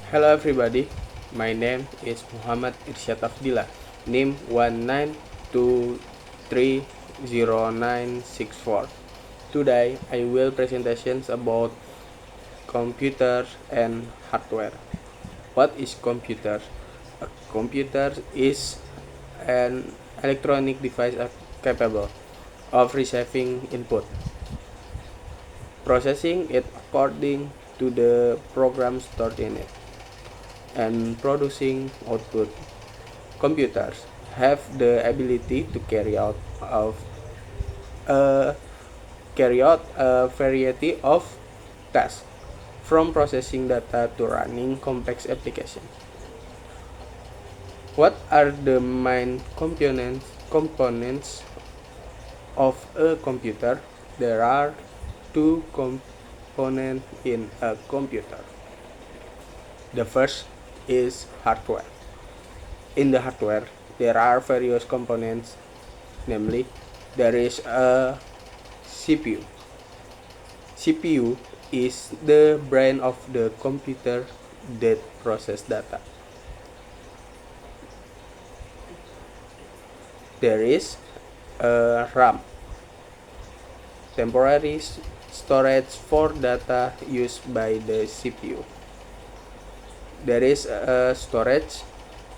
Hello everybody, my name is Muhammad Irsyad Afdillah, NIM 192300964. Today I will presentations about computer and hardware. What is computer? A computer is an electronic device capable of receiving input, processing it according to the program stored in it, and producing output. Computers have the ability to uh, carry out a variety of tasks, from processing data to running complex applications. What are the main components of a computer? There are two components in a computer. The first is hardware. In the hardware, there are various components, namely, there is a CPU. CPU is the brain of the computer that process data. There is a RAM, temporary storage for data used by the CPU. There is a storage.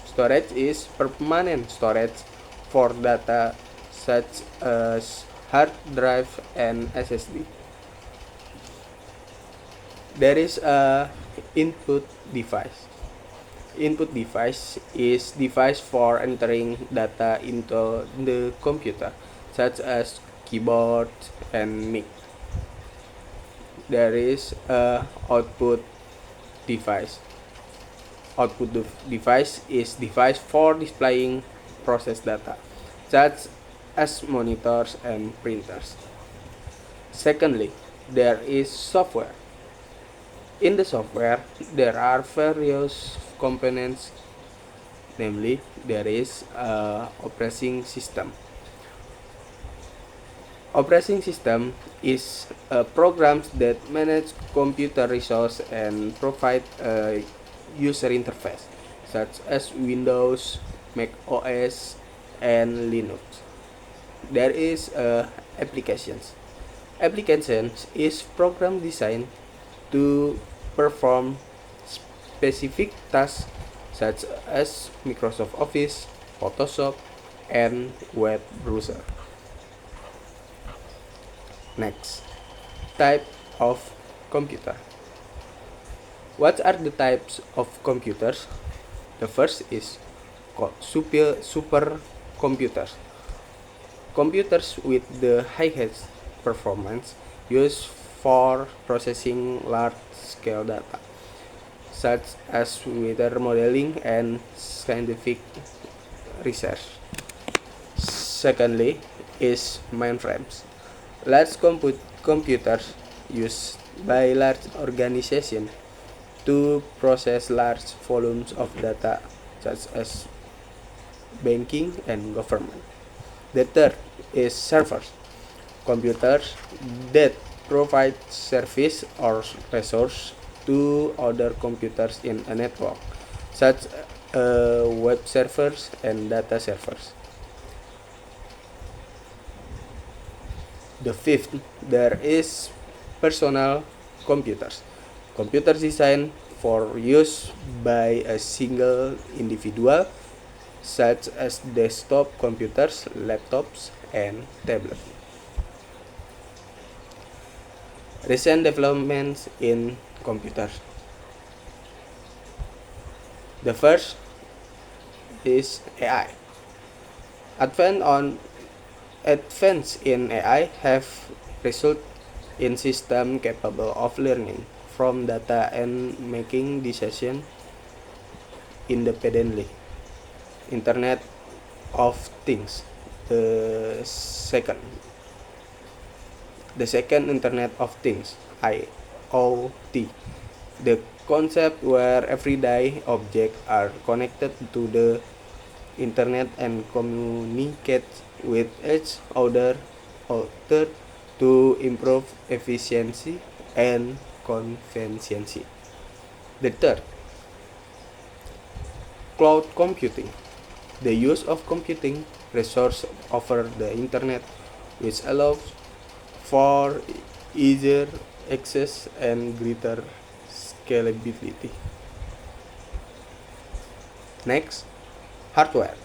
Storage is permanent storage for data such as hard drive and SSD. There is a input device. Input device is device for entering data into the computer, such as keyboard and mic. There is a output device. Output device is device for displaying processed data, such as monitors and printers. Secondly, there is software. In the software, there are various components, namely, there is a operating system. Operating system is programs that manage computer resource and provide a user interface, such as Windows, Mac OS, and Linux. There is applications. Applications is program designed to perform specific tasks such as Microsoft Office, Photoshop, and web browser. Next, type of computer. What are the types of computers? The first is supercomputers. Computers with the highest performance used for processing large-scale data, such as weather modeling and scientific research. Secondly is mainframes. Large computers used by large organizations to process large volumes of data, such as banking and government. The third is servers. Computers that provide service or resource to other computers in a network, such as web servers and data servers. The fifth, there is personal computers. Computers designed for use by a single individual, such as desktop computers, laptops, and tablets. Recent developments in computers. The first is AI. Advance in AI have resulted in systems capable of learning from data and making decisions independently. Internet of Things. The second Internet of Things, IoT. The concept where everyday objects are connected to the internet and communicate with each other to improve efficiency and convenience. The third Cloud computing. The use of computing resource over the internet, which allows for easier access and greater scalability. Next, hardware.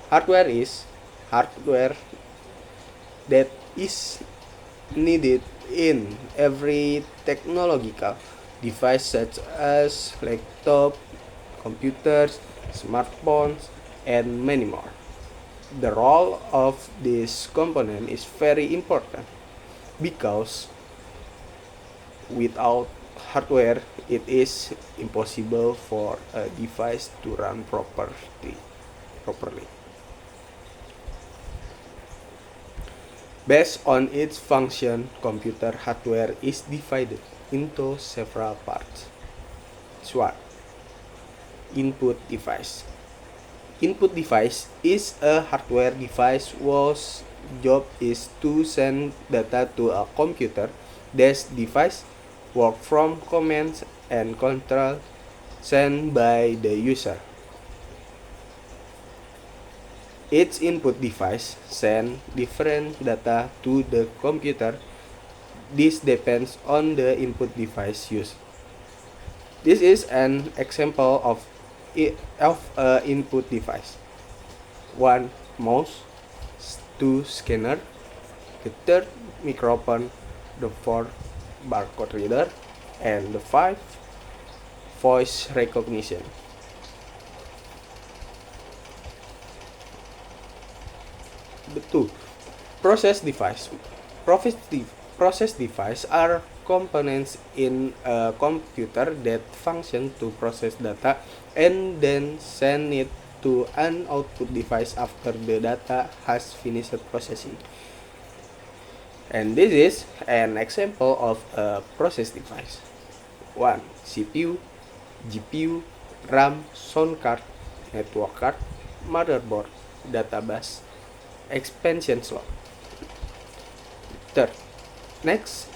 Hardware is hardware that is needed in every technological device such as laptop, computers, smartphones, and many more. The role of this component is very important because without hardware it is impossible for a device to run properly. Based on its function, computer hardware is divided into several parts. One, input device. Input device is a hardware device whose job is to send data to a computer. This device works from commands and control sent by the user. Each input device sends different data to the computer. This depends on the input device used. This is an example of an input device. 1. Mouse, 2. Scanner, the 3rd microphone, the 4th barcode reader, and the 5th voice recognition. The 2. Process device. Process device are components in a computer that function to process data and then send it to an output device after the data has finished processing. And this is an example of a process device. 1. CPU, GPU, RAM, sound card, network card, motherboard, database, expansion slot. Third, next,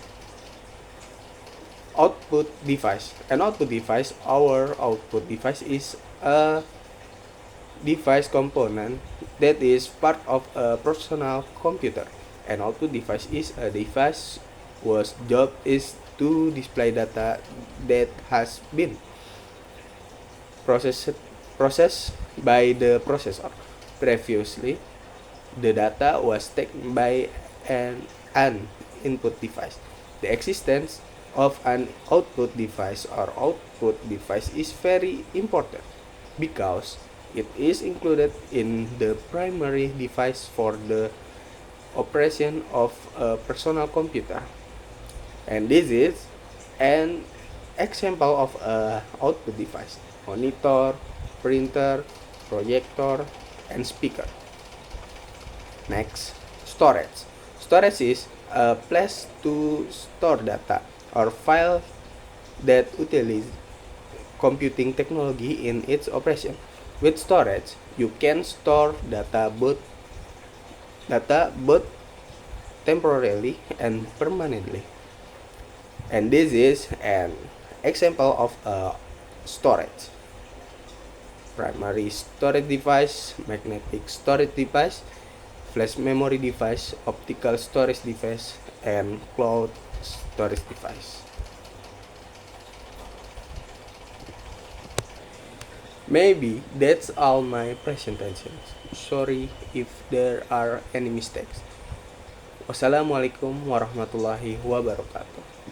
output device. Our output device is a device component that is part of a personal computer. An output device is a device whose job is to display data that has been processed by the processor. Previously, the data was taken by an input device. The existence of an output device or output device is very important because it is included in the primary device for the operation of a personal computer. And this is an example of an output device: monitor, printer, projector, and speaker. Next, storage. Storage is a place to store data or file that utilizes computing technology in its operation. With storage, you can store data both temporarily and permanently. And this is an example of a storage: primary storage device, magnetic storage device, flash memory device, optical storage device, and cloud storage device. Maybe that's all my presentations. Sorry if there are any mistakes. Wassalamualaikum warahmatullahi wabarakatuh.